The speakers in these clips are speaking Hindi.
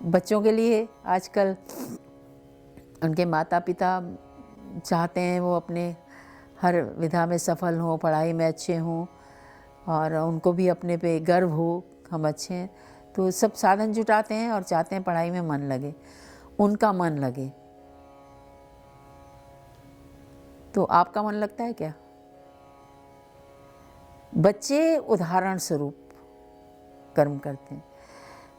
बच्चों के लिए आजकल उनके माता पिता चाहते हैं वो अपने हर विधा में सफल हों, पढ़ाई में अच्छे हों और उनको भी अपने पे गर्व हो हम अच्छे हैं, तो सब साधन जुटाते हैं और चाहते हैं पढ़ाई में मन लगे, उनका मन लगे। तो आपका मन लगता है क्या? बच्चे उदाहरण स्वरूप कर्म करते हैं।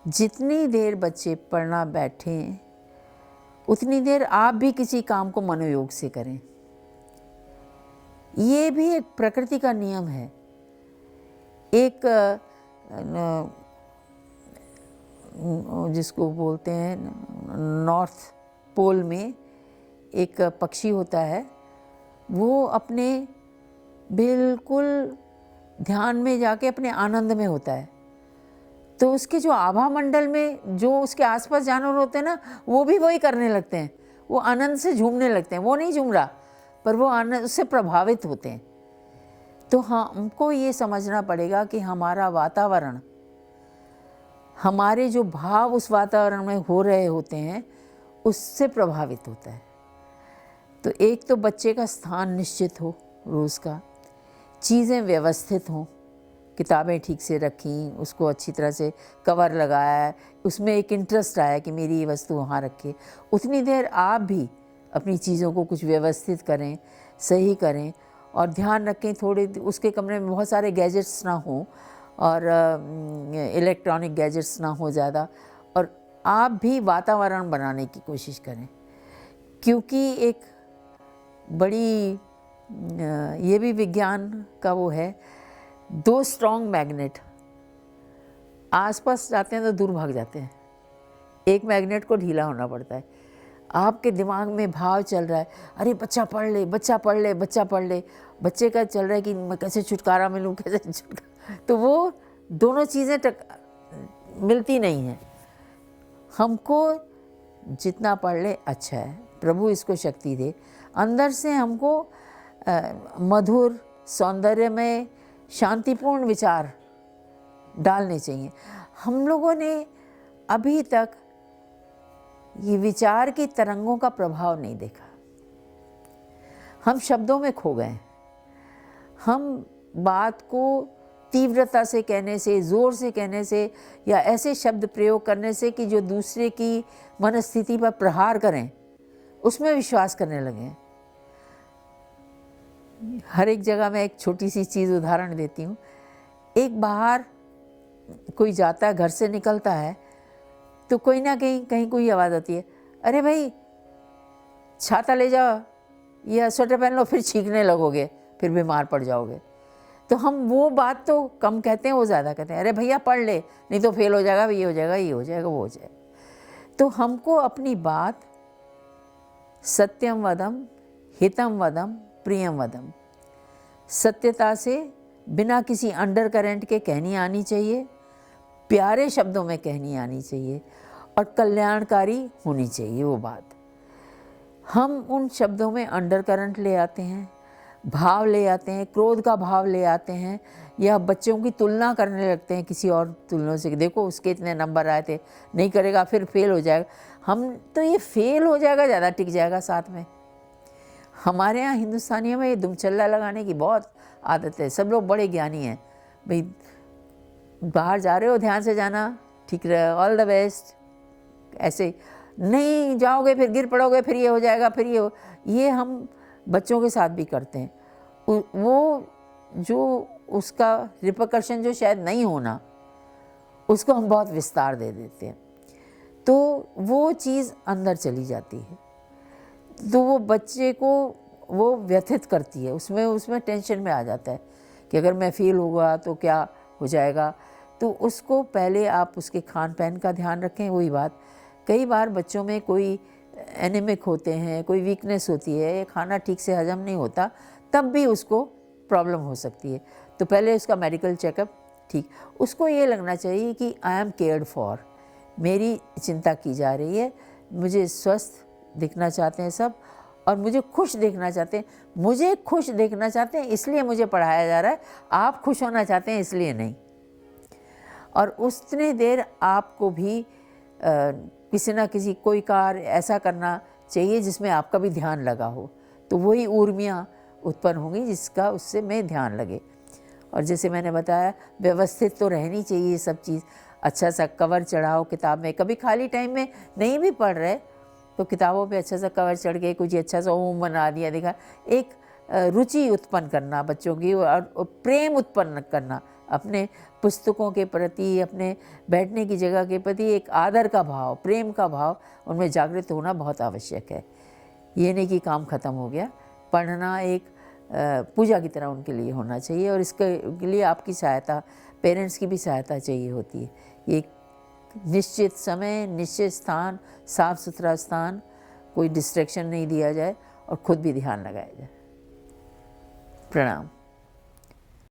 जितनी देर बच्चे पढ़ना बैठें उतनी देर आप भी किसी काम को मनोयोग से करें। ये भी एक प्रकृति का नियम है। एक जिसको बोलते हैं नॉर्थ पोल में एक पक्षी होता है, वो अपने बिल्कुल ध्यान में जाके अपने आनंद में होता है, तो उसके जो आभा मंडल में जो उसके आसपास जानवर होते हैं ना, वो भी वही करने लगते हैं, वो आनंद से झूमने लगते हैं। वो नहीं झूम रहा पर वो आनंद उससे प्रभावित होते हैं। तो हमको ये समझना पड़ेगा कि हमारा वातावरण, हमारे जो भाव उस वातावरण में हो रहे होते हैं उससे प्रभावित होता है। तो एक तो बच्चे का स्थान निश्चित हो, रोज़ का, चीज़ें व्यवस्थित हों, किताबें ठीक से रखी, उसको अच्छी तरह से कवर लगाया, उसमें एक इंटरेस्ट आया कि मेरी ये वस्तु वहाँ रखे। उतनी देर आप भी अपनी चीज़ों को कुछ व्यवस्थित करें, सही करें और ध्यान रखें। थोड़े उसके कमरे में बहुत सारे गैजेट्स ना हों और इलेक्ट्रॉनिक गैजेट्स ना हो ज़्यादा, और आप भी वातावरण बनाने की कोशिश करें। क्योंकि एक बड़ी ये भी विज्ञान का वो है, दो स्ट्रॉन्ग मैग्नेट आसपास जाते हैं तो दूर भाग जाते हैं, एक मैग्नेट को ढीला होना पड़ता है। आपके दिमाग में भाव चल रहा है, अरे बच्चा पढ़ ले, बच्चा पढ़ ले, बच्चा पढ़ ले, बच्चे का चल रहा है कि मैं कैसे छुटकारा मिलूँ, कैसे छुटकारा, तो वो दोनों चीज़ें मिलती नहीं हैं। हमको जितना पढ़ ले अच्छा है, प्रभु इसको शक्ति दे। अंदर से हमको मधुर, सौंदर्यमय, शांतिपूर्ण विचार डालने चाहिए। हम लोगों ने अभी तक ये विचार की तरंगों का प्रभाव नहीं देखा। हम शब्दों में खो गए। हम बात को तीव्रता से कहने से, ज़ोर से कहने से या ऐसे शब्द प्रयोग करने से कि जो दूसरे की मनस्थिति पर प्रहार करें, उसमें विश्वास करने लगे। हर एक जगह मैं एक छोटी सी चीज़ उदाहरण देती हूँ। एक बाहर कोई जाता है, घर से निकलता है, तो कोई ना कहीं कोई आवाज़ आती है, अरे भाई छाता ले जाओ या स्वेटर पहन लो, फिर छींकने लगोगे, फिर बीमार पड़ जाओगे। तो हम वो बात तो कम कहते हैं, वो ज़्यादा कहते हैं, अरे भैया पढ़ ले, नहीं तो फेल हो जाएगा, ये हो जाएगा, ये हो जाएगा, वो हो जाएगा। तो हमको अपनी बात सत्यम वदम, हितम वदम, प्रियम वदम, सत्यता से बिना किसी अंडर करंट के कहनी आनी चाहिए, प्यारे शब्दों में कहनी आनी चाहिए और कल्याणकारी होनी चाहिए वो बात। हम उन शब्दों में अंडर करंट ले आते हैं, भाव ले आते हैं, क्रोध का भाव ले आते हैं, या बच्चों की तुलना करने लगते हैं किसी और तुलना से, देखो उसके इतने नंबर आए थे, नहीं करेगा फिर फेल हो जाएगा। हम तो ये फेल हो जाएगा ज़्यादा टिक जाएगा साथ में। हमारे यहाँ हिंदुस्तानियों में ये दुमचल्ला लगाने की बहुत आदत है। सब लोग बड़े ज्ञानी हैं, भाई बाहर जा रहे हो ध्यान से जाना, ठीक रहे, ऑल द बेस्ट। ऐसे नहीं जाओगे फिर गिर पड़ोगे, फिर ये हो जाएगा, फिर ये हम बच्चों के साथ भी करते हैं। वो जो उसका रिपरकशन जो शायद नहीं होना, उसको हम बहुत विस्तार दे देते हैं, तो वो चीज़ अंदर चली जाती है, तो वो बच्चे को वो व्यथित करती है, उसमें टेंशन में आ जाता है कि अगर मैं फेल हुआ तो क्या हो जाएगा। तो उसको पहले आप उसके खान पान का ध्यान रखें। वही बात, कई बार बच्चों में कोई एनीमिक होते हैं, कोई वीकनेस होती है, खाना ठीक से हजम नहीं होता, तब भी उसको प्रॉब्लम हो सकती है। तो पहले उसका मेडिकल चेकअप, ठीक, उसको ये लगना चाहिए कि आई एम केयर्ड फॉर, मेरी चिंता की जा रही है, मुझे स्वस्थ दिखना चाहते हैं सब, और मुझे खुश देखना चाहते हैं, मुझे खुश देखना चाहते हैं इसलिए मुझे पढ़ाया जा रहा है, आप खुश होना चाहते हैं इसलिए नहीं। और उतने देर आपको भी किसी ना किसी कोई कार्य ऐसा करना चाहिए जिसमें आपका भी ध्यान लगा हो, तो वही ऊर्मियाँ उत्पन्न होंगी जिसका उससे में ध्यान लगे। और जैसे मैंने बताया, व्यवस्थित तो रहनी चाहिए ये सब चीज़। अच्छा सा कवर चढ़ाओ किताब में, कभी खाली टाइम में नहीं भी पढ़ रहे तो किताबों पे अच्छा सा कवर चढ़ के कुछ अच्छा सा ओम बना दिया, देखा। एक रुचि उत्पन्न करना बच्चों की, और प्रेम उत्पन्न करना अपने पुस्तकों के प्रति, अपने बैठने की जगह के प्रति एक आदर का भाव, प्रेम का भाव उनमें जागृत होना बहुत आवश्यक है। ये नहीं कि काम खत्म हो गया। पढ़ना एक पूजा की तरह उनके लिए होना चाहिए, और इसके लिए आपकी सहायता, पेरेंट्स की भी सहायता चाहिए होती है। ये निश्चित समय, निश्चित स्थान, साफ सुथरा स्थान, कोई डिस्ट्रैक्शन नहीं दिया जाए और खुद भी ध्यान लगाया जाए। प्रणाम।